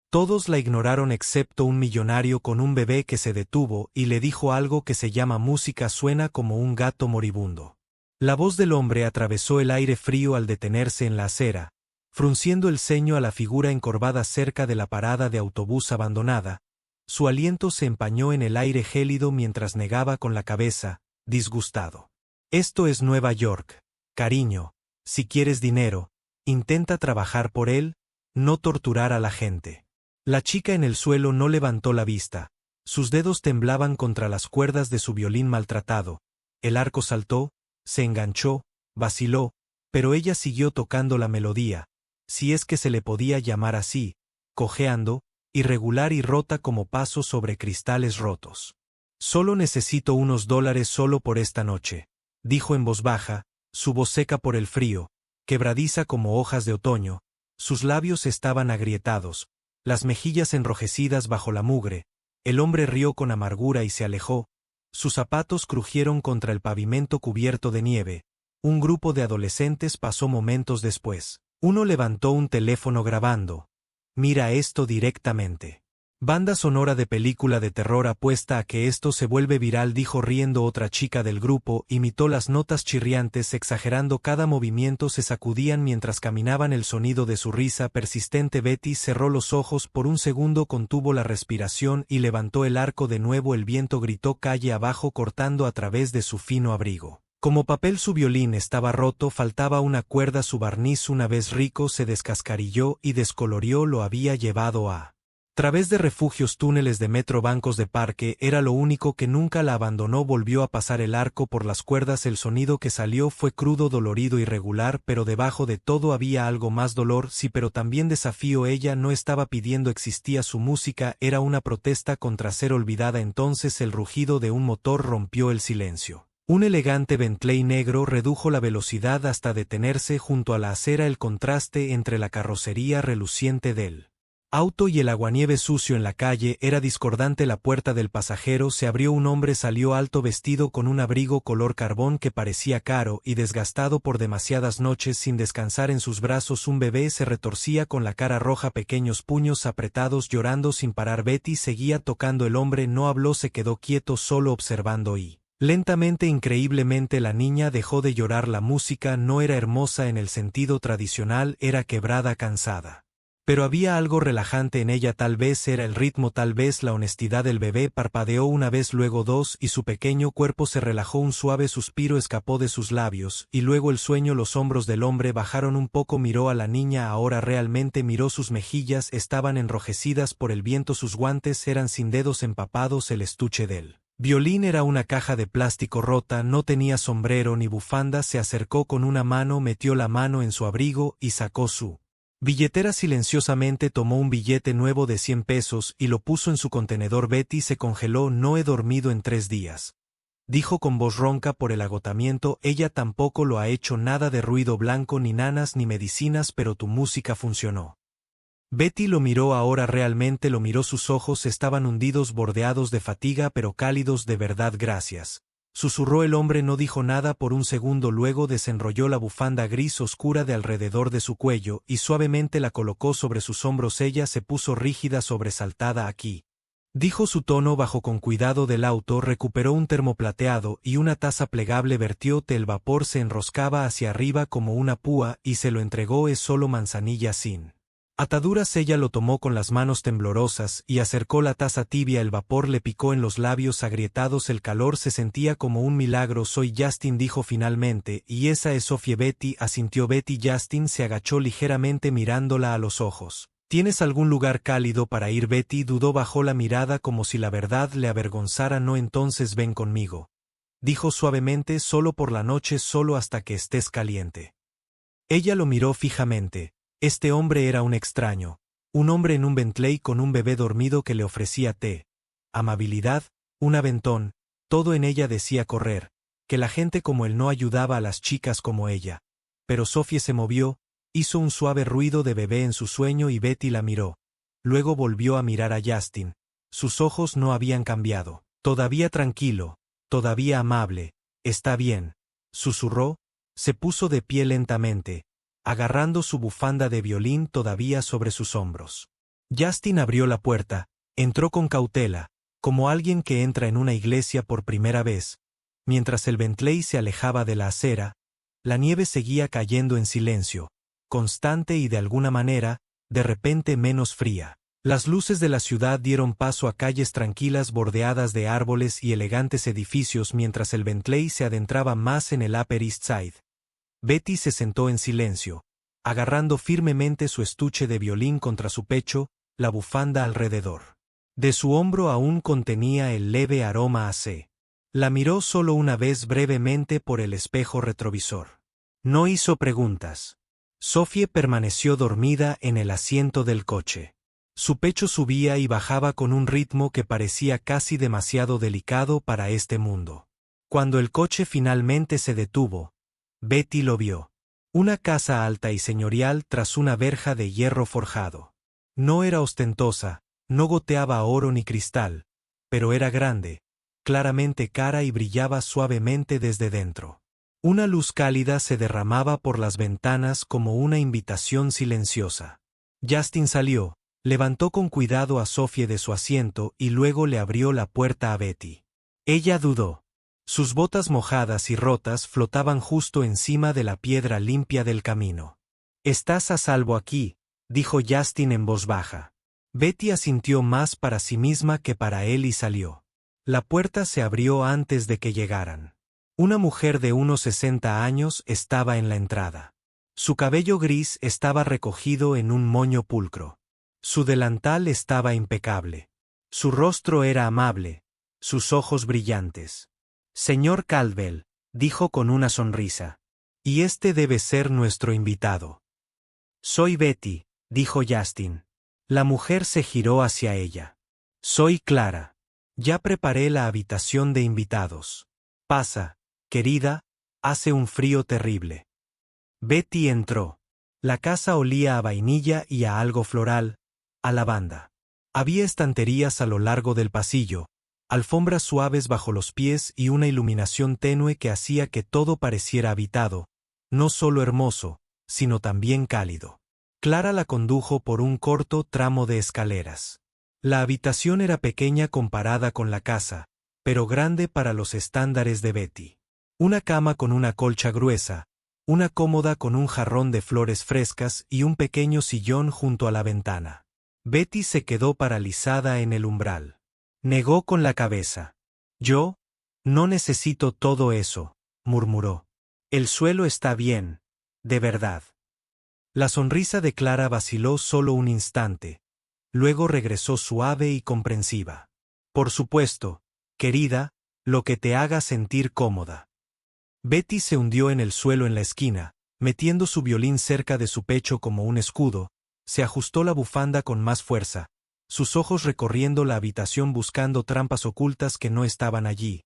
Todos la ignoraron excepto un millonario con un bebé que se detuvo y le dijo algo que se llama música suena como un gato moribundo. La voz del hombre atravesó el aire frío al detenerse en la acera, frunciendo el ceño a la figura encorvada cerca de la parada de autobús abandonada. Su aliento se empañó en el aire gélido mientras negaba con la cabeza, disgustado. Esto es Nueva York, cariño. Si quieres dinero, intenta trabajar por él, no torturar a la gente. La chica en el suelo no levantó la vista. Sus dedos temblaban contra las cuerdas de su violín maltratado. El arco saltó, se enganchó, vaciló, pero ella siguió tocando la melodía, si es que se le podía llamar así, cojeando, irregular y rota como pasos sobre cristales rotos. Solo necesito unos dólares solo por esta noche, dijo en voz baja, su voz seca por el frío, quebradiza como hojas de otoño, sus labios estaban agrietados, las mejillas enrojecidas bajo la mugre. El hombre rió con amargura y se alejó. Sus zapatos crujieron contra el pavimento cubierto de nieve. Un grupo de adolescentes pasó momentos después. Uno levantó un teléfono grabando. Mira esto directamente. Banda sonora de película de terror apuesta a que esto se vuelve viral, dijo riendo otra chica del grupo, imitó las notas chirriantes exagerando cada movimiento, se sacudían mientras caminaban el sonido de su risa persistente. Betty cerró los ojos por un segundo, contuvo la respiración y levantó el arco de nuevo. El viento gritó calle abajo cortando a través de su fino abrigo. Como papel su violín estaba roto, faltaba una cuerda, su barniz una vez rico se descascarilló y descolorió, lo había llevado a través de refugios, túneles de metro, bancos de parque, era lo único que nunca la abandonó. Volvió a pasar el arco por las cuerdas, el sonido que salió fue crudo, dolorido, irregular, pero debajo de todo había algo más, dolor, sí, pero también desafío. Ella no estaba pidiendo, existía su música, era una protesta contra ser olvidada. Entonces el rugido de un motor rompió el silencio. Un elegante Bentley negro redujo la velocidad hasta detenerse junto a la acera, el contraste entre la carrocería reluciente del auto y el aguanieve sucio en la calle era discordante. La puerta del pasajero se abrió, un hombre salió alto vestido con un abrigo color carbón que parecía caro y desgastado por demasiadas noches sin descansar. En sus brazos un bebé se retorcía con la cara roja, pequeños puños apretados, llorando sin parar. Betty seguía tocando, el hombre no habló, se quedó quieto solo observando y lentamente, increíblemente, la niña dejó de llorar. La música no era hermosa en el sentido tradicional, era quebrada, cansada. Pero había algo relajante en ella, tal vez era el ritmo, tal vez la honestidad del bebé. Parpadeó una vez, luego dos, y su pequeño cuerpo se relajó. Un suave suspiro escapó de sus labios, y luego el sueño. Los hombros del hombre bajaron un poco, miró a la niña, ahora realmente miró. Sus mejillas estaban enrojecidas por el viento, sus guantes eran sin dedos empapados, el estuche del violín era una caja de plástico rota, no tenía sombrero ni bufanda. Se acercó con una mano, metió la mano en su abrigo y sacó su billetera. Silenciosamente tomó un billete nuevo de 100 pesos y lo puso en su contenedor. Betty se congeló. No he dormido en 3 días, dijo con voz ronca por el agotamiento. Ella tampoco lo ha hecho, nada de ruido blanco, ni nanas, ni medicinas, pero tu música funcionó. Betty lo miró, ahora realmente lo miró, sus ojos estaban hundidos, bordeados de fatiga, pero cálidos. De verdad, gracias, susurró el hombre. No dijo nada por un segundo, luego desenrolló la bufanda gris oscura de alrededor de su cuello y suavemente la colocó sobre sus hombros. Ella se puso rígida, sobresaltada. Aquí, dijo su tono bajo, con cuidado del auto, recuperó un termo plateado y una taza plegable, vertió té, el vapor se enroscaba hacia arriba como una púa y se lo entregó. Es solo manzanilla sin ataduras. Ella lo tomó con las manos temblorosas y acercó la taza tibia, el vapor le picó en los labios agrietados, el calor se sentía como un milagro. Soy Justin, dijo finalmente, y esa es Sophie. Betty asintió. Betty. Justin se agachó ligeramente mirándola a los ojos. ¿Tienes algún lugar cálido para ir? Betty dudó, bajó la mirada como si la verdad le avergonzara. No, entonces ven conmigo, dijo suavemente, solo por la noche, solo hasta que estés caliente. Ella lo miró fijamente. Este hombre era un extraño, un hombre en un Bentley con un bebé dormido que le ofrecía té, amabilidad, un aventón, todo en ella decía correr, que la gente como él no ayudaba a las chicas como ella. Pero Sophie se movió, hizo un suave ruido de bebé en su sueño y Betty la miró. Luego volvió a mirar a Justin. Sus ojos no habían cambiado, todavía tranquilo, todavía amable. Está bien, susurró, se puso de pie lentamente, agarrando su bufanda de violín todavía sobre sus hombros. Justin abrió la puerta, entró con cautela, como alguien que entra en una iglesia por primera vez. Mientras el Bentley se alejaba de la acera, la nieve seguía cayendo en silencio, constante y de alguna manera, de repente menos fría. Las luces de la ciudad dieron paso a calles tranquilas bordeadas de árboles y elegantes edificios mientras el Bentley se adentraba más en el Upper East Side. Betty se sentó en silencio, agarrando firmemente su estuche de violín contra su pecho, la bufanda alrededor. De su hombro aún contenía el leve aroma a té. La miró solo una vez brevemente por el espejo retrovisor. No hizo preguntas. Sophie permaneció dormida en el asiento del coche. Su pecho subía y bajaba con un ritmo que parecía casi demasiado delicado para este mundo. Cuando el coche finalmente se detuvo, Betty lo vio. Una casa alta y señorial tras una verja de hierro forjado. No era ostentosa, no goteaba oro ni cristal, pero era grande, claramente cara y brillaba suavemente desde dentro. Una luz cálida se derramaba por las ventanas como una invitación silenciosa. Justin salió, levantó con cuidado a Sophie de su asiento y luego le abrió la puerta a Betty. Ella dudó. Sus botas mojadas y rotas flotaban justo encima de la piedra limpia del camino. «Estás a salvo aquí», dijo Justin en voz baja. Betty asintió más para sí misma que para él y salió. La puerta se abrió antes de que llegaran. Una mujer de unos 60 años estaba en la entrada. Su cabello gris estaba recogido en un moño pulcro. Su delantal estaba impecable. Su rostro era amable, sus ojos brillantes. «Señor Caldwell», dijo con una sonrisa. «Y este debe ser nuestro invitado». «Soy Betty», dijo Justin. La mujer se giró hacia ella. «Soy Clara. Ya preparé la habitación de invitados. Pasa, querida, hace un frío terrible». Betty entró. La casa olía a vainilla y a algo floral, a lavanda. Había estanterías a lo largo del pasillo, alfombras suaves bajo los pies y una iluminación tenue que hacía que todo pareciera habitado, no solo hermoso, sino también cálido. Clara la condujo por un corto tramo de escaleras. La habitación era pequeña comparada con la casa, pero grande para los estándares de Betty. Una cama con una colcha gruesa, una cómoda con un jarrón de flores frescas y un pequeño sillón junto a la ventana. Betty se quedó paralizada en el umbral. Negó con la cabeza. «Yo no necesito todo eso», murmuró. «El suelo está bien, de verdad». La sonrisa de Clara vaciló solo un instante. Luego regresó suave y comprensiva. «Por supuesto, querida, lo que te haga sentir cómoda». Betty se hundió en el suelo en la esquina, metiendo su violín cerca de su pecho como un escudo, se ajustó la bufanda con más fuerza, sus ojos recorriendo la habitación buscando trampas ocultas que no estaban allí.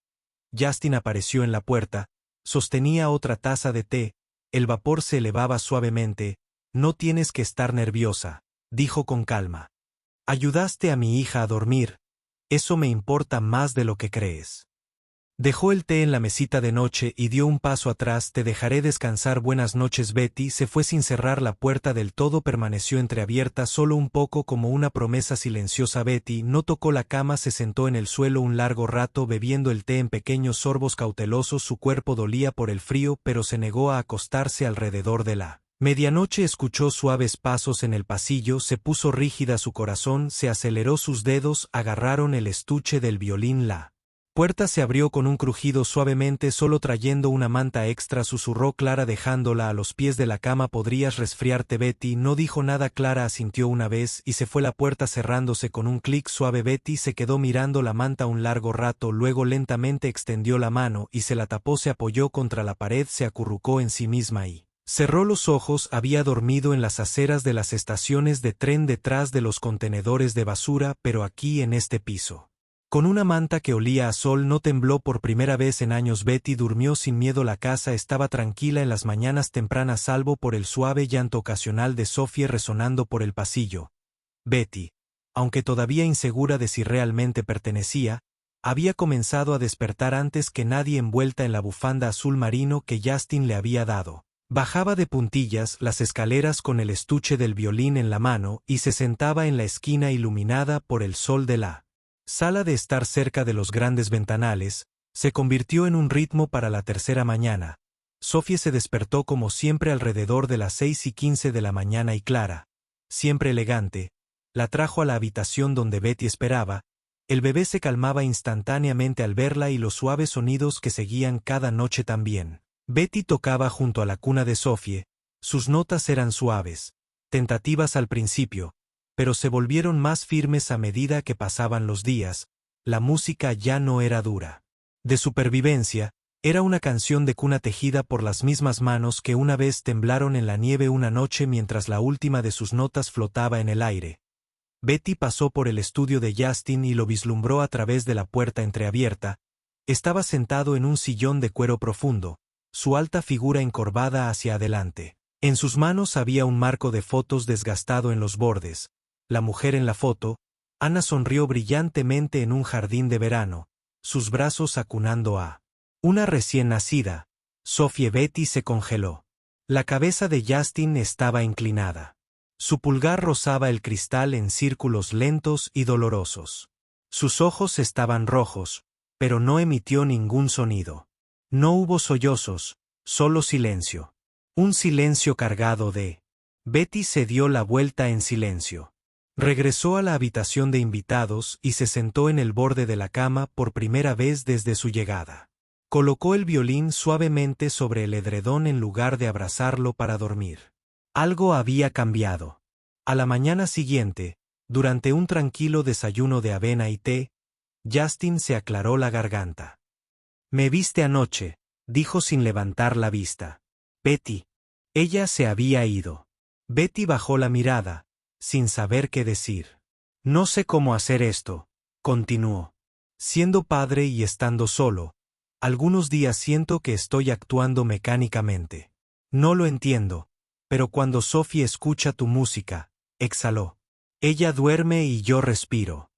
Justin apareció en la puerta, sostenía otra taza de té, el vapor se elevaba suavemente. «No tienes que estar nerviosa», dijo con calma. «Ayudaste a mi hija a dormir. Eso me importa más de lo que crees». Dejó el té en la mesita de noche y dio un paso atrás. «Te dejaré descansar. Buenas noches». Betty se fue sin cerrar la puerta del todo, permaneció entreabierta solo un poco como una promesa silenciosa. Betty no tocó la cama, se sentó en el suelo un largo rato bebiendo el té en pequeños sorbos cautelosos. Su cuerpo dolía por el frío, pero se negó a acostarse alrededor de la medianoche. Escuchó suaves pasos en el pasillo, se puso rígida su corazón, se aceleró, sus dedos agarraron el estuche del violín. La puerta se abrió con un crujido suavemente. «Solo trayendo una manta extra», susurró Clara dejándola a los pies de la cama. «Podrías resfriarte». Betty no dijo nada. Clara asintió una vez y se fue, la puerta cerrándose con un clic suave. Betty se quedó mirando la manta un largo rato, luego lentamente extendió la mano y se la tapó, se apoyó contra la pared, se acurrucó en sí misma y cerró los ojos. Había dormido en las aceras de las estaciones de tren detrás de los contenedores de basura, pero aquí en este piso. Con una manta que olía a sol, no tembló por primera vez en años. Betty durmió sin miedo. La casa estaba tranquila en las mañanas tempranas, salvo por el suave llanto ocasional de Sophie resonando por el pasillo. Betty, aunque todavía insegura de si realmente pertenecía, había comenzado a despertar antes que nadie, envuelta en la bufanda azul marino que Justin le había dado. Bajaba de puntillas las escaleras con el estuche del violín en la mano y se sentaba en la esquina iluminada por el sol de la sala de estar cerca de los grandes ventanales. Se convirtió en un ritmo para la tercera mañana. Sophie se despertó como siempre alrededor de las 6:15 de la mañana y Clara, siempre elegante, la trajo a la habitación donde Betty esperaba. El bebé se calmaba instantáneamente al verla y los suaves sonidos que seguían cada noche también. Betty tocaba junto a la cuna de Sophie. Sus notas eran suaves, tentativas al principio, pero se volvieron más firmes a medida que pasaban los días. La música ya no era dura. De supervivencia, era una canción de cuna tejida por las mismas manos que una vez temblaron en la nieve una noche mientras la última de sus notas flotaba en el aire. Betty pasó por el estudio de Justin y lo vislumbró a través de la puerta entreabierta. Estaba sentado en un sillón de cuero profundo, su alta figura encorvada hacia adelante. En sus manos había un marco de fotos desgastado en los bordes. La mujer en la foto, Anna, sonrió brillantemente en un jardín de verano, sus brazos acunando a una recién nacida. Sophie. Betty se congeló. La cabeza de Justin estaba inclinada. Su pulgar rozaba el cristal en círculos lentos y dolorosos. Sus ojos estaban rojos, pero no emitió ningún sonido. No hubo sollozos, solo silencio. Un silencio cargado de... Betty se dio la vuelta en silencio. Regresó a la habitación de invitados y se sentó en el borde de la cama por primera vez desde su llegada. Colocó el violín suavemente sobre el edredón en lugar de abrazarlo para dormir. Algo había cambiado. A la mañana siguiente, durante un tranquilo desayuno de avena y té, Justin se aclaró la garganta. «Me viste anoche», dijo sin levantar la vista. «Betty». Ella se había ido. Betty bajó la mirada, sin saber qué decir. «No sé cómo hacer esto», continuó. «Siendo padre y estando solo, algunos días siento que estoy actuando mecánicamente. No lo entiendo, pero cuando Sophie escucha tu música», exhaló. «Ella duerme y yo respiro».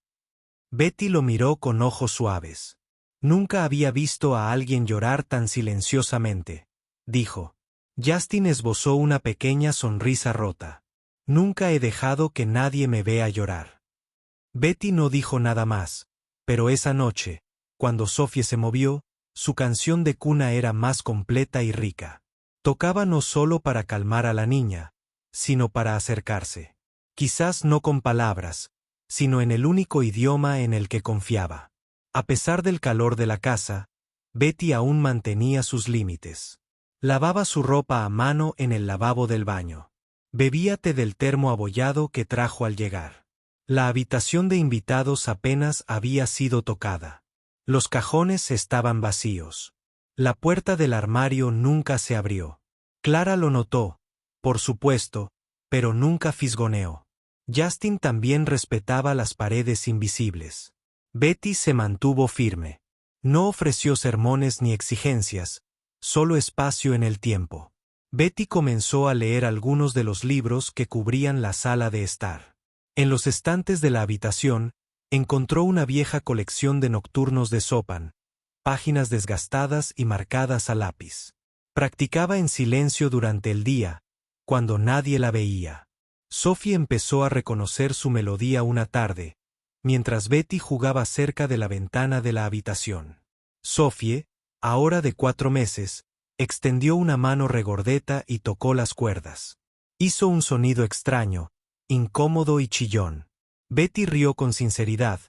Betty lo miró con ojos suaves. «Nunca había visto a alguien llorar tan silenciosamente», dijo. Justin esbozó una pequeña sonrisa rota. «Nunca he dejado que nadie me vea llorar». Betty no dijo nada más, pero esa noche, cuando Sophie se movió, su canción de cuna era más completa y rica. Tocaba no solo para calmar a la niña, sino para acercarse. Quizás no con palabras, sino en el único idioma en el que confiaba. A pesar del calor de la casa, Betty aún mantenía sus límites. Lavaba su ropa a mano en el lavabo del baño. Bebía té del termo abollado que trajo al llegar. La habitación de invitados apenas había sido tocada. Los cajones estaban vacíos. La puerta del armario nunca se abrió. Clara lo notó, por supuesto, pero nunca fisgoneó. Justin también respetaba las paredes invisibles. Betty se mantuvo firme. No ofreció sermones ni exigencias, solo espacio en el tiempo. Betty comenzó a leer algunos de los libros que cubrían la sala de estar. En los estantes de la habitación, encontró una vieja colección de nocturnos de Chopin, páginas desgastadas y marcadas a lápiz. Practicaba en silencio durante el día, cuando nadie la veía. Sophie empezó a reconocer su melodía una tarde, mientras Betty jugaba cerca de la ventana de la habitación. Sophie, ahora de 4 meses, extendió una mano regordeta y tocó las cuerdas. Hizo un sonido extraño, incómodo y chillón. Betty rió con sinceridad,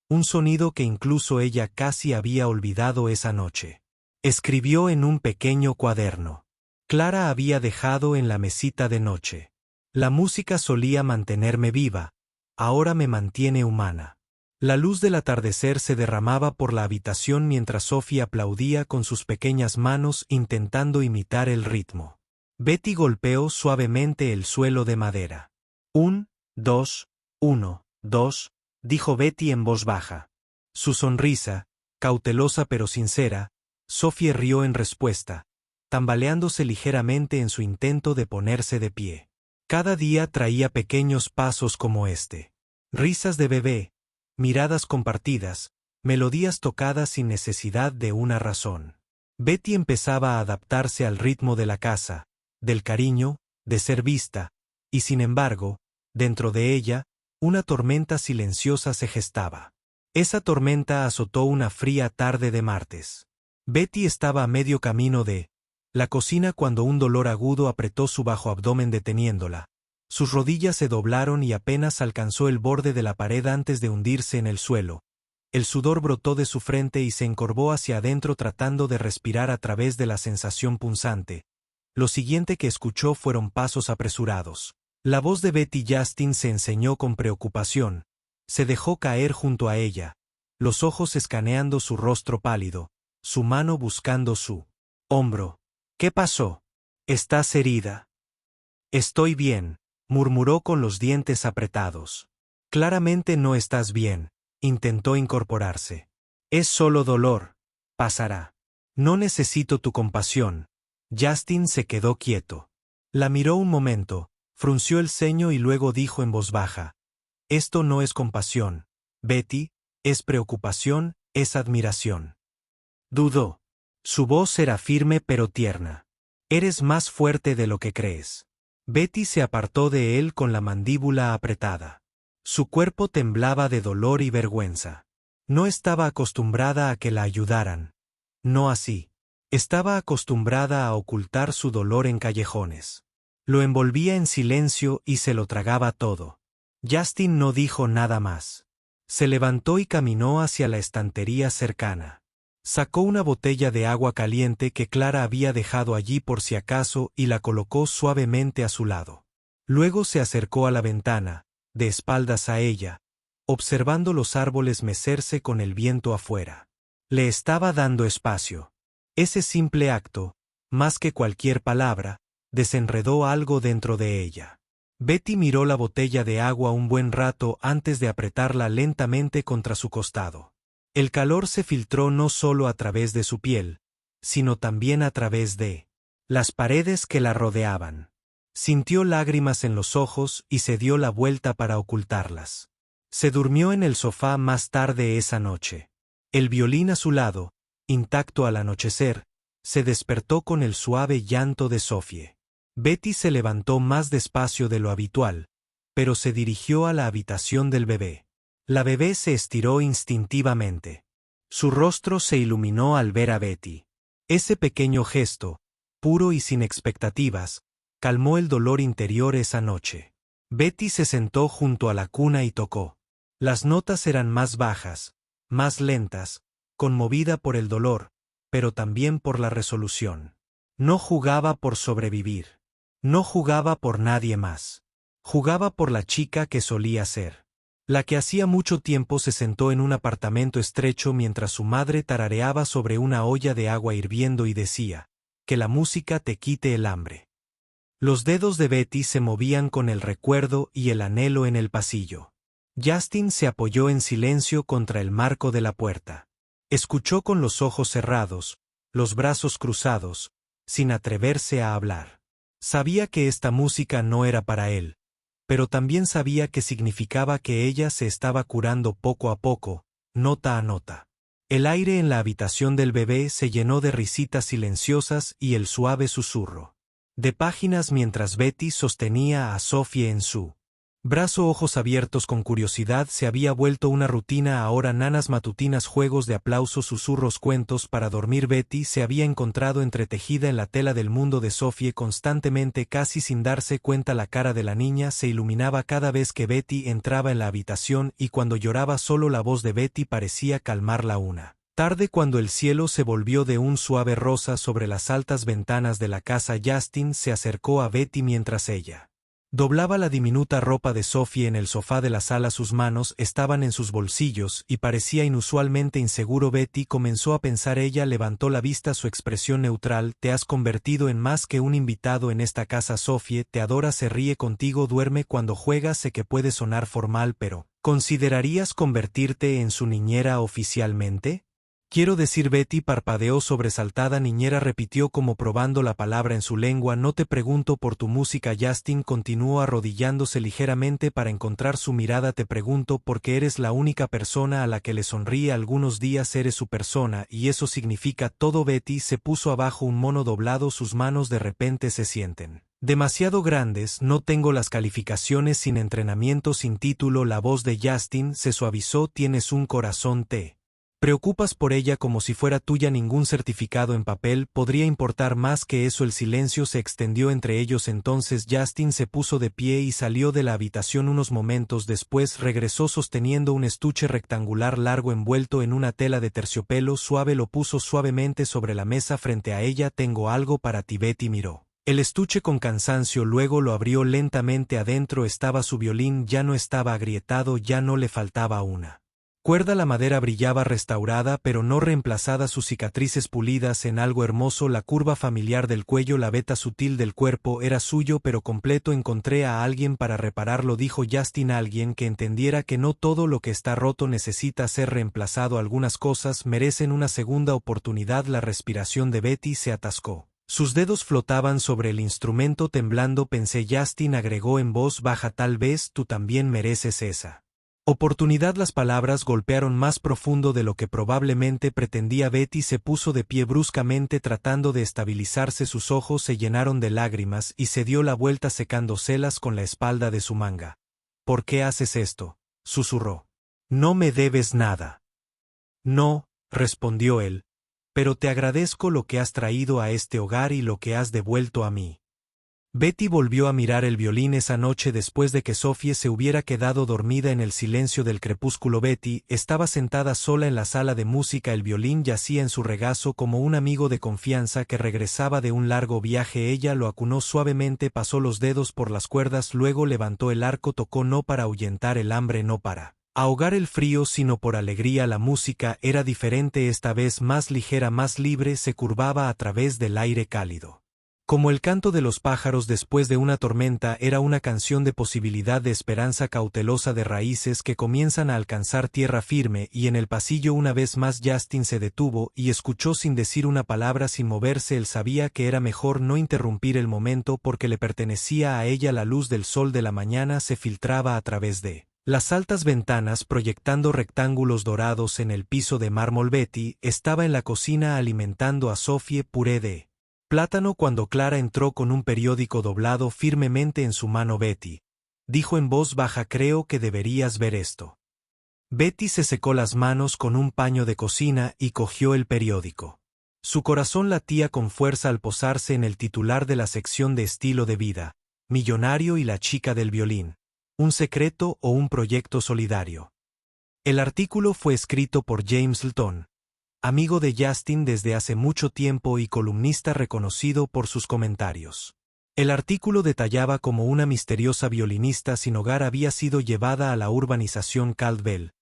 un sonido que incluso ella casi había olvidado esa noche. Escribió en un pequeño cuaderno. Clara había dejado en la mesita de noche. La música solía mantenerme viva, ahora me mantiene humana. La luz del atardecer se derramaba por la habitación mientras Sophie aplaudía con sus pequeñas manos intentando imitar el ritmo. Betty golpeó suavemente el suelo de madera. 1, 2, 1, 2, dijo Betty en voz baja. Su sonrisa, cautelosa pero sincera, Sophie rió en respuesta, tambaleándose ligeramente en su intento de ponerse de pie. Cada día traía pequeños pasos como este. Risas de bebé, miradas compartidas, melodías tocadas sin necesidad de una razón. Betty empezaba a adaptarse al ritmo de la casa, del cariño, de ser vista, y sin embargo, dentro de ella, una tormenta silenciosa se gestaba. Esa tormenta azotó una fría tarde de martes. Betty estaba a medio camino de la cocina cuando un dolor agudo apretó su bajo abdomen deteniéndola. Sus rodillas se doblaron y apenas alcanzó el borde de la pared antes de hundirse en el suelo. El sudor brotó de su frente y se encorvó hacia adentro tratando de respirar a través de la sensación punzante. Lo siguiente que escuchó fueron pasos apresurados. La voz de Betty Justin se enseñó con preocupación. Se dejó caer junto a ella, los ojos escaneando su rostro pálido, su mano buscando su hombro. ¿Qué pasó? ¿Estás herida? Estoy bien, murmuró con los dientes apretados. Claramente no estás bien, intentó incorporarse. Es solo dolor. Pasará. No necesito tu compasión. Justin se quedó quieto. La miró un momento, frunció el ceño y luego dijo en voz baja. Esto no es compasión, Betty, es preocupación, es admiración. Dudó. Su voz era firme pero tierna. Eres más fuerte de lo que crees. Betty se apartó de él con la mandíbula apretada. Su cuerpo temblaba de dolor y vergüenza. No estaba acostumbrada a que la ayudaran. No así. Estaba acostumbrada a ocultar su dolor en callejones. Lo envolvía en silencio y se lo tragaba todo. Justin no dijo nada más. Se levantó y caminó hacia la estantería cercana. Sacó una botella de agua caliente que Clara había dejado allí por si acaso y la colocó suavemente a su lado. Luego se acercó a la ventana, de espaldas a ella, observando los árboles mecerse con el viento afuera. Le estaba dando espacio. Ese simple acto, más que cualquier palabra, desenredó algo dentro de ella. Betty miró la botella de agua un buen rato antes de apretarla lentamente contra su costado. El calor se filtró no solo a través de su piel, sino también a través de las paredes que la rodeaban. Sintió lágrimas en los ojos y se dio la vuelta para ocultarlas. Se durmió en el sofá más tarde esa noche. El violín a su lado, intacto al anochecer, se despertó con el suave llanto de Sophie. Betty se levantó más despacio de lo habitual, pero se dirigió a la habitación del bebé. La bebé se estiró instintivamente. Su rostro se iluminó al ver a Betty. Ese pequeño gesto, puro y sin expectativas, calmó el dolor interior esa noche. Betty se sentó junto a la cuna y tocó. Las notas eran más bajas, más lentas, conmovida por el dolor, pero también por la resolución. No jugaba por sobrevivir. No jugaba por nadie más. Jugaba por la chica que solía ser. La que hacía mucho tiempo se sentó en un apartamento estrecho mientras su madre tarareaba sobre una olla de agua hirviendo y decía, que la música te quite el hambre. Los dedos de Betty se movían con el recuerdo y el anhelo en el pasillo. Justin se apoyó en silencio contra el marco de la puerta. Escuchó con los ojos cerrados, los brazos cruzados, sin atreverse a hablar. Sabía que esta música no era para él, pero también sabía que significaba que ella se estaba curando poco a poco, nota a nota. El aire en la habitación del bebé se llenó de risitas silenciosas y el suave susurro de páginas mientras Betty sostenía a Sophie en su brazo. Ojos abiertos con curiosidad, se había vuelto una rutina ahora. Nanas matutinas, juegos de aplausos, susurros, cuentos para dormir. Betty se había encontrado entretejida en la tela del mundo de Sophie constantemente, casi sin darse cuenta. La cara de la niña se iluminaba cada vez que Betty entraba en la habitación y cuando lloraba solo la voz de Betty parecía calmarla. Una tarde cuando el cielo se volvió de un suave rosa sobre las altas ventanas de la casa, Justin se acercó a Betty mientras ella doblaba la diminuta ropa de Sophie en el sofá de la sala. Sus manos estaban en sus bolsillos y parecía inusualmente inseguro. Betty comenzó a pensar. Ella levantó la vista, su expresión neutral. Te has convertido en más que un invitado en esta casa. Sophie te adora, se ríe contigo, duerme cuando juegas. Sé que puede sonar formal, pero ¿considerarías convertirte en su niñera oficialmente? Quiero decir, Betty parpadeó sobresaltada. Niñera repitió como probando la palabra en su lengua. No te pregunto por tu música. Justin continuó arrodillándose ligeramente para encontrar su mirada. Te pregunto porque eres la única persona a la que le sonríe. Algunos días eres su persona y eso significa todo. Betty se puso abajo un mono doblado. Sus manos de repente se sienten demasiado grandes. No tengo las calificaciones, sin entrenamiento, sin título. La voz de Justin se suavizó. Tienes un corazón. Te preocupas por ella como si fuera tuya. Ningún certificado en papel podría importar más que eso. El silencio se extendió entre ellos. Entonces Justin se puso de pie y salió de la habitación. Unos momentos después regresó sosteniendo un estuche rectangular largo envuelto en una tela de terciopelo suave. Lo puso suavemente sobre la mesa frente a ella. Tengo algo para ti. Betty miró el estuche con cansancio, luego lo abrió lentamente. Adentro estaba su violín. Ya no estaba agrietado, ya no le faltaba una cuerda. La madera brillaba restaurada pero no reemplazada, sus cicatrices pulidas en algo hermoso. La curva familiar del cuello, la veta sutil del cuerpo era suyo pero completo. Encontré a alguien para repararlo, dijo Justin, alguien que entendiera que no todo lo que está roto necesita ser reemplazado. Algunas cosas merecen una segunda oportunidad. La respiración de Betty se atascó. Sus dedos flotaban sobre el instrumento temblando. Pensé, Justin agregó en voz baja, tal vez tú también mereces esa oportunidad. Las palabras golpearon más profundo de lo que probablemente pretendía. Betty se puso de pie bruscamente tratando de estabilizarse. Sus ojos se llenaron de lágrimas y se dio la vuelta secándoselas con la espalda de su manga. ¿Por qué haces esto?, susurró. No me debes nada. No, respondió él, pero te agradezco lo que has traído a este hogar y lo que has devuelto a mí. Betty volvió a mirar el violín esa noche después de que Sophie se hubiera quedado dormida en el silencio del crepúsculo. Betty estaba sentada sola en la sala de música. El violín yacía en su regazo como un amigo de confianza que regresaba de un largo viaje. Ella lo acunó suavemente, pasó los dedos por las cuerdas, luego levantó el arco. Tocó no para ahuyentar el hambre, no para ahogar el frío, sino por alegría. La música era diferente, esta vez más ligera, más libre. Se curvaba a través del aire cálido como el canto de los pájaros después de una tormenta. Era una canción de posibilidad, de esperanza cautelosa, de raíces que comienzan a alcanzar tierra firme. Y en el pasillo una vez más Justin se detuvo y escuchó sin decir una palabra, sin moverse. Él sabía que era mejor no interrumpir el momento porque le pertenecía a ella. La luz del sol de la mañana se filtraba a través de las altas ventanas proyectando rectángulos dorados en el piso de mármol. Betty estaba en la cocina alimentando a Sophie. Puré de plátano. Cuando Clara entró con un periódico doblado firmemente en su mano. Betty dijo en voz baja, creo que deberías ver esto. Betty se secó las manos con un paño de cocina y cogió el periódico. Su corazón latía con fuerza al posarse en el titular de la sección de estilo de vida, millonario y la chica del violín, un secreto o un proyecto solidario. El artículo fue escrito por James Lton, amigo de Justin desde hace mucho tiempo y columnista reconocido por sus comentarios. El artículo detallaba cómo una misteriosa violinista sin hogar había sido llevada a la urbanización Caldwell,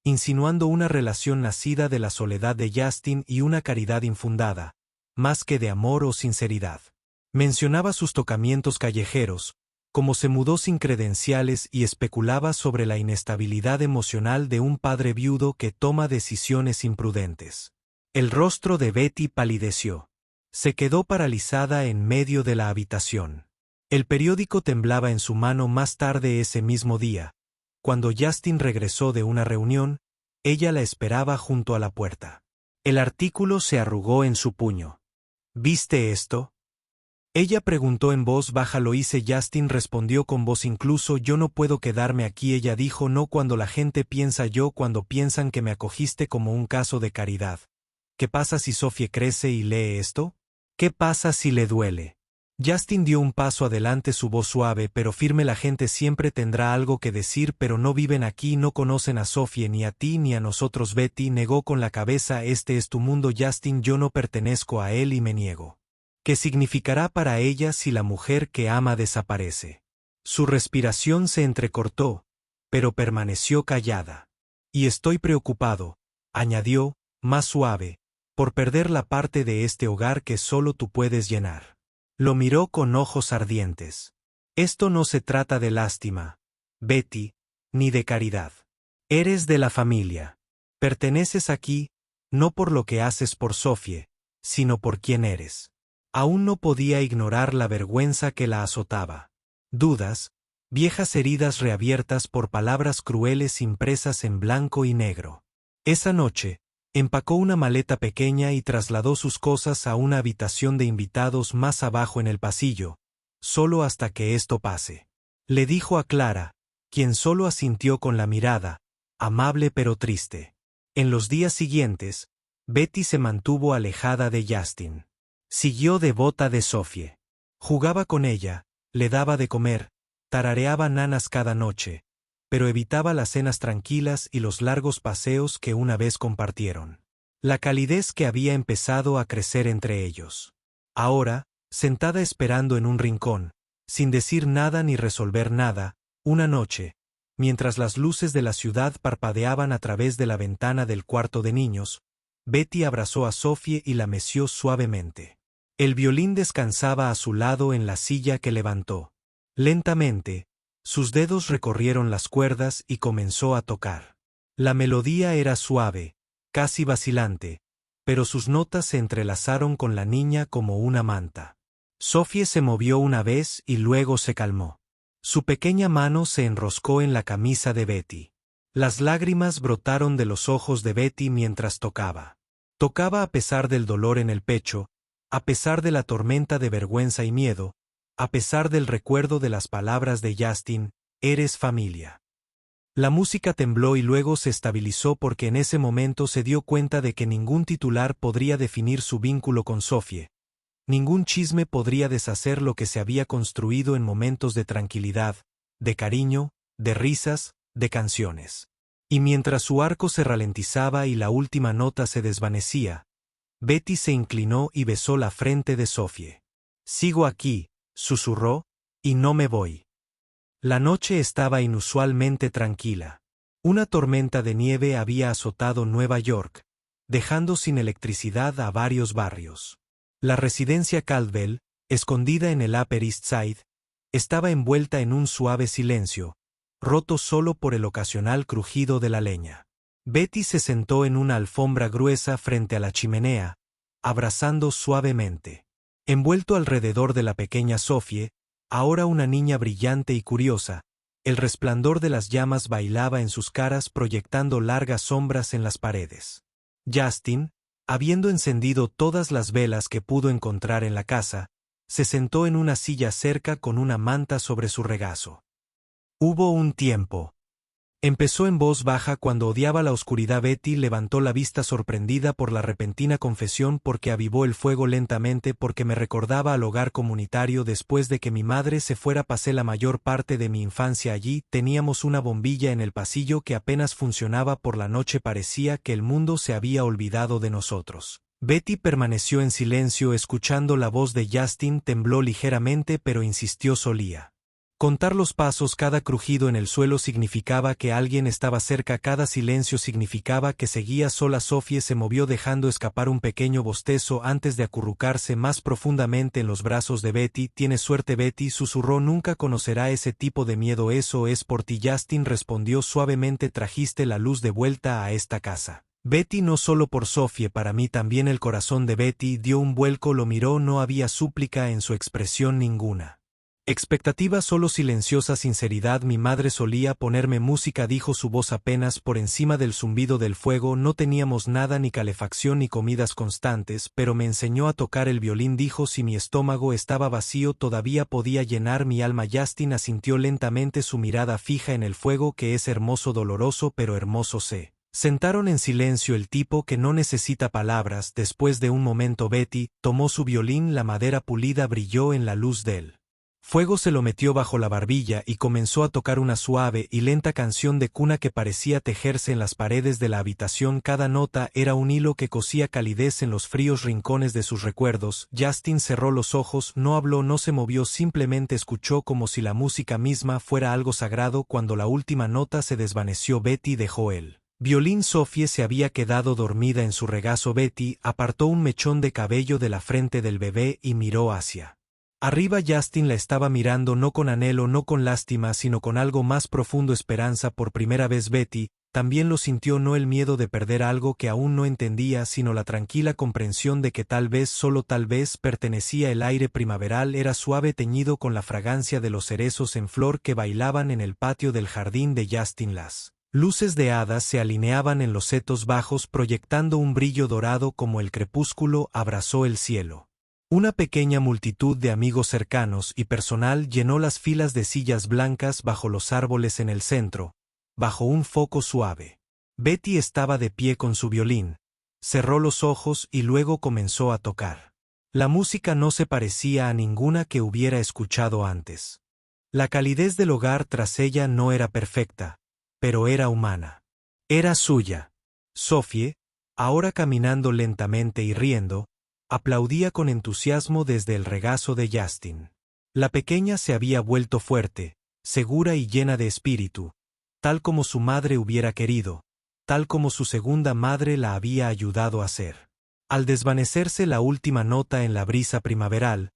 insinuando una relación nacida de la soledad de Justin y una caridad infundada, más que de amor o sinceridad. Mencionaba sus tocamientos callejeros, cómo se mudó sin credenciales y especulaba sobre la inestabilidad emocional de un padre viudo que toma decisiones imprudentes. El rostro de Betty palideció. Se quedó paralizada en medio de la habitación. El periódico temblaba en su mano. Más tarde ese mismo día, cuando Justin regresó de una reunión, ella la esperaba junto a la puerta. El artículo se arrugó en su puño. ¿Viste esto?, ella preguntó en voz baja. Lo hice. Justin respondió con voz, incluso yo no puedo quedarme aquí. Ella dijo, no, cuando la gente piensa yo, cuando piensan que me acogiste como un caso de caridad. ¿Qué pasa si Sophie crece y lee esto? ¿Qué pasa si le duele? Justin dio un paso adelante, su voz suave pero firme. La gente siempre tendrá algo que decir, pero no viven aquí, no conocen a Sophie, ni a ti ni a nosotros. Betty negó con la cabeza. Este es tu mundo, Justin, yo no pertenezco a él y me niego. ¿Qué significará para ella si la mujer que ama desaparece? Su respiración se entrecortó, pero permaneció callada. Y estoy preocupado, añadió, más suave, por perder la parte de este hogar que solo tú puedes llenar. Lo miró con ojos ardientes. Esto no se trata de lástima, Betty, ni de caridad. Eres de la familia. Perteneces aquí, no por lo que haces por Sophie, sino por quién eres. Aún no podía ignorar la vergüenza que la azotaba. Dudas, viejas heridas reabiertas por palabras crueles impresas en blanco y negro. Esa noche, empacó una maleta pequeña y trasladó sus cosas a una habitación de invitados más abajo en el pasillo, solo hasta que esto pase. Le dijo a Clara, quien solo asintió con la mirada, amable pero triste. En los días siguientes, Betty se mantuvo alejada de Justin. Siguió devota de Sophie. Jugaba con ella, le daba de comer, tarareaba nanas cada noche, pero evitaba las cenas tranquilas y los largos paseos que una vez compartieron. La calidez que había empezado a crecer entre ellos. Ahora, sentada esperando en un rincón, sin decir nada ni resolver nada, una noche, mientras las luces de la ciudad parpadeaban a través de la ventana del cuarto de niños, Betty abrazó a Sophie y la meció suavemente. El violín descansaba a su lado en la silla que levantó. Lentamente, sus dedos recorrieron las cuerdas y comenzó a tocar. La melodía era suave, casi vacilante, pero sus notas se entrelazaron con la niña como una manta. Sophie se movió una vez y luego se calmó. Su pequeña mano se enroscó en la camisa de Betty. Las lágrimas brotaron de los ojos de Betty mientras tocaba. Tocaba a pesar del dolor en el pecho, a pesar de la tormenta de vergüenza y miedo, a pesar del recuerdo de las palabras de Justin, eres familia. La música tembló y luego se estabilizó porque en ese momento se dio cuenta de que ningún titular podría definir su vínculo con Sophie. Ningún chisme podría deshacer lo que se había construido en momentos de tranquilidad, de cariño, de risas, de canciones. Y mientras su arco se ralentizaba y la última nota se desvanecía, Betty se inclinó y besó la frente de Sophie. Sigo aquí, susurró, y no me voy. La noche estaba inusualmente tranquila. Una tormenta de nieve había azotado Nueva York, dejando sin electricidad a varios barrios. La residencia Caldwell, escondida en el Upper East Side, estaba envuelta en un suave silencio, roto solo por el ocasional crujido de la leña. Betty se sentó en una alfombra gruesa frente a la chimenea, abrazando suavemente. Envuelto alrededor de la pequeña Sophie, ahora una niña brillante y curiosa, el resplandor de las llamas bailaba en sus caras proyectando largas sombras en las paredes. Justin, habiendo encendido todas las velas que pudo encontrar en la casa, se sentó en una silla cerca con una manta sobre su regazo. Hubo un tiempo. Empezó en voz baja cuando odiaba la oscuridad. Betty levantó la vista sorprendida por la repentina confesión porque avivó el fuego lentamente porque me recordaba al hogar comunitario después de que mi madre se fuera. Pasé la mayor parte de mi infancia allí, teníamos una bombilla en el pasillo que apenas funcionaba por la noche, parecía que el mundo se había olvidado de nosotros. Betty permaneció en silencio escuchando la voz de Justin, tembló ligeramente pero insistió. Solía contar los pasos, cada crujido en el suelo significaba que alguien estaba cerca, cada silencio significaba que seguía sola. Sophie se movió dejando escapar un pequeño bostezo antes de acurrucarse más profundamente en los brazos de Betty. Tienes suerte, Betty, susurró, nunca conocerá ese tipo de miedo. Eso es por ti. Justin respondió suavemente, trajiste la luz de vuelta a esta casa. Betty, no solo por Sophie, para mí también. El corazón de Betty dio un vuelco, lo miró, no había súplica en su expresión ninguna. Expectativa, solo silenciosa sinceridad. Mi madre solía ponerme música, dijo su voz apenas por encima del zumbido del fuego. No teníamos nada, ni calefacción ni comidas constantes, pero me enseñó a tocar el violín, dijo. Si mi estómago estaba vacío todavía podía llenar mi alma. Justin asintió lentamente, su mirada fija en el fuego, que es hermoso, doloroso pero hermoso. Se sentaron en silencio, el tipo que no necesita palabras. Después de un momento Betty tomó su violín, la madera pulida brilló en la luz del fuego, se lo metió bajo la barbilla y comenzó a tocar una suave y lenta canción de cuna que parecía tejerse en las paredes de la habitación. Cada nota era un hilo que cosía calidez en los fríos rincones de sus recuerdos. Justin cerró los ojos, no habló, no se movió, simplemente escuchó como si la música misma fuera algo sagrado. Cuando la última nota se desvaneció, Betty dejó el violín. Sophie se había quedado dormida en su regazo. Betty apartó un mechón de cabello de la frente del bebé y miró hacia Arriba Justin la estaba mirando no con anhelo, no con lástima, sino con algo más profundo, esperanza. Por primera vez Betty también lo sintió, no el miedo de perder algo que aún no entendía, sino la tranquila comprensión de que tal vez, solo tal vez, pertenecía. El aire primaveral era suave, teñido con la fragancia de los cerezos en flor que bailaban en el patio del jardín de Justin. Las luces de hadas se alineaban en los setos bajos, proyectando un brillo dorado como el crepúsculo abrazó el cielo. Una pequeña multitud de amigos cercanos y personal llenó las filas de sillas blancas bajo los árboles en el centro, bajo un foco suave. Betty estaba de pie con su violín, cerró los ojos y luego comenzó a tocar. La música no se parecía a ninguna que hubiera escuchado antes. La calidez del hogar tras ella no era perfecta, pero era humana. Era suya. Sophie, ahora caminando lentamente y riendo, aplaudía con entusiasmo desde el regazo de Justin. La pequeña se había vuelto fuerte, segura y llena de espíritu, tal como su madre hubiera querido, tal como su segunda madre la había ayudado a ser. Al desvanecerse la última nota en la brisa primaveral,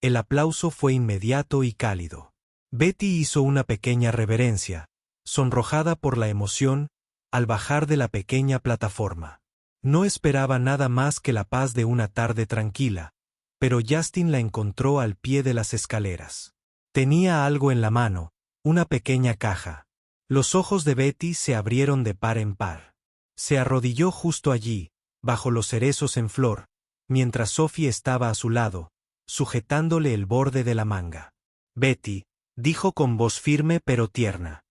el aplauso fue inmediato y cálido. Betty hizo una pequeña reverencia, sonrojada por la emoción, al bajar de la pequeña plataforma. No esperaba nada más que la paz de una tarde tranquila, pero Justin la encontró al pie de las escaleras. Tenía algo en la mano, una pequeña caja. Los ojos de Betty se abrieron de par en par. Se arrodilló justo allí, bajo los cerezos en flor, mientras Sophie estaba a su lado, sujetándole el borde de la manga. Betty, dijo con voz firme pero tierna.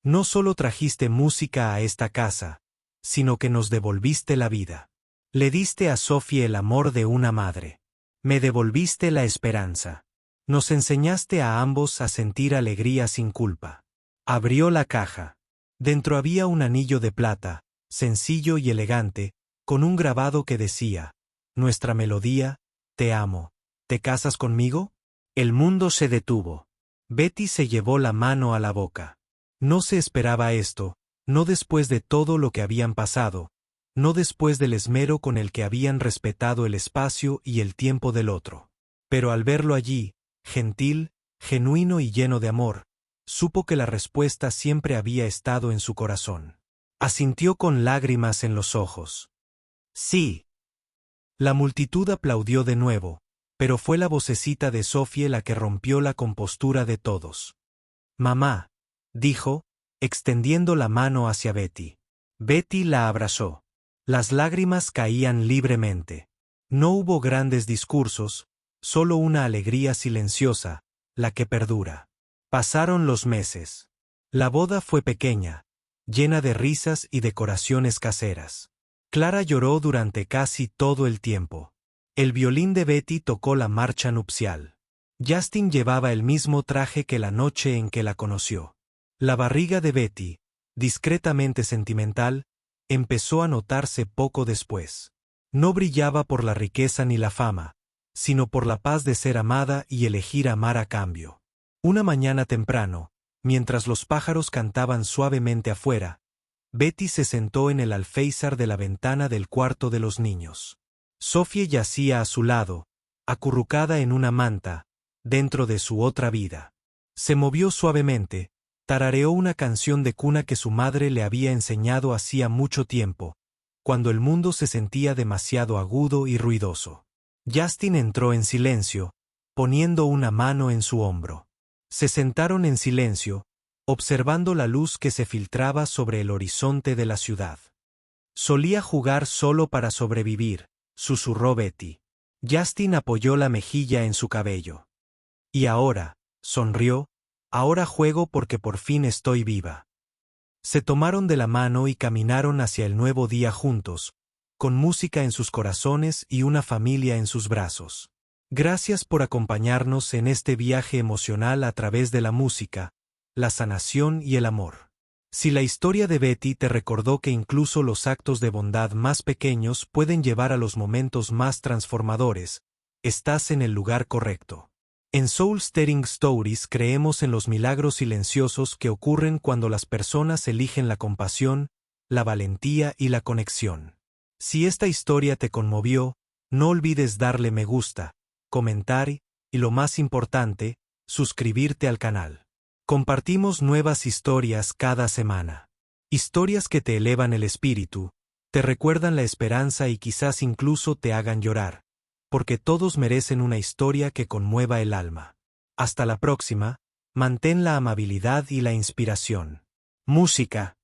No solo trajiste música a esta casa, sino que nos devolviste la vida. Le diste a Sophie el amor de una madre. Me devolviste la esperanza. Nos enseñaste a ambos a sentir alegría sin culpa. Abrió la caja. Dentro había un anillo de plata, sencillo y elegante, con un grabado que decía: Nuestra melodía, te amo. ¿Te casas conmigo? El mundo se detuvo. Betty se llevó la mano a la boca. No se esperaba esto, no después de todo lo que habían pasado, no después del esmero con el que habían respetado el espacio y el tiempo del otro. Pero al verlo allí, gentil, genuino y lleno de amor, supo que la respuesta siempre había estado en su corazón. Asintió con lágrimas en los ojos. Sí. La multitud aplaudió de nuevo, pero fue la vocecita de Sophie la que rompió la compostura de todos. Mamá, dijo, extendiendo la mano hacia Betty. Betty la abrazó. Las lágrimas caían libremente. No hubo grandes discursos, solo una alegría silenciosa, la que perdura. Pasaron los meses. La boda fue pequeña, llena de risas y decoraciones caseras. Clara lloró durante casi todo el tiempo. El violín de Betty tocó la marcha nupcial. Justin llevaba el mismo traje que la noche en que la conoció. La barriga de Betty, discretamente sentimental, empezó a notarse poco después. No brillaba por la riqueza ni la fama, sino por la paz de ser amada y elegir amar a cambio. Una mañana temprano, mientras los pájaros cantaban suavemente afuera, Betty se sentó en el alféizar de la ventana del cuarto de los niños. Sophie yacía a su lado, acurrucada en una manta, dentro de su otra vida. Se movió suavemente, tarareó una canción de cuna que su madre le había enseñado hacía mucho tiempo, cuando el mundo se sentía demasiado agudo y ruidoso. Justin entró en silencio, poniendo una mano en su hombro. Se sentaron en silencio, observando la luz que se filtraba sobre el horizonte de la ciudad. Solía jugar solo para sobrevivir, susurró Betty. Justin apoyó la mejilla en su cabello. Y ahora, sonrió, ahora juego porque por fin estoy viva. Se tomaron de la mano y caminaron hacia el nuevo día juntos, con música en sus corazones y una familia en sus brazos. Gracias por acompañarnos en este viaje emocional a través de la música, la sanación y el amor. Si la historia de Betty te recordó que incluso los actos de bondad más pequeños pueden llevar a los momentos más transformadores, estás en el lugar correcto. En Soul Stirring Stories creemos en los milagros silenciosos que ocurren cuando las personas eligen la compasión, la valentía y la conexión. Si esta historia te conmovió, no olvides darle me gusta, comentar y lo más importante, suscribirte al canal. Compartimos nuevas historias cada semana. Historias que te elevan el espíritu, te recuerdan la esperanza y quizás incluso te hagan llorar, porque todos merecen una historia que conmueva el alma. Hasta la próxima, mantén la amabilidad y la inspiración. Música.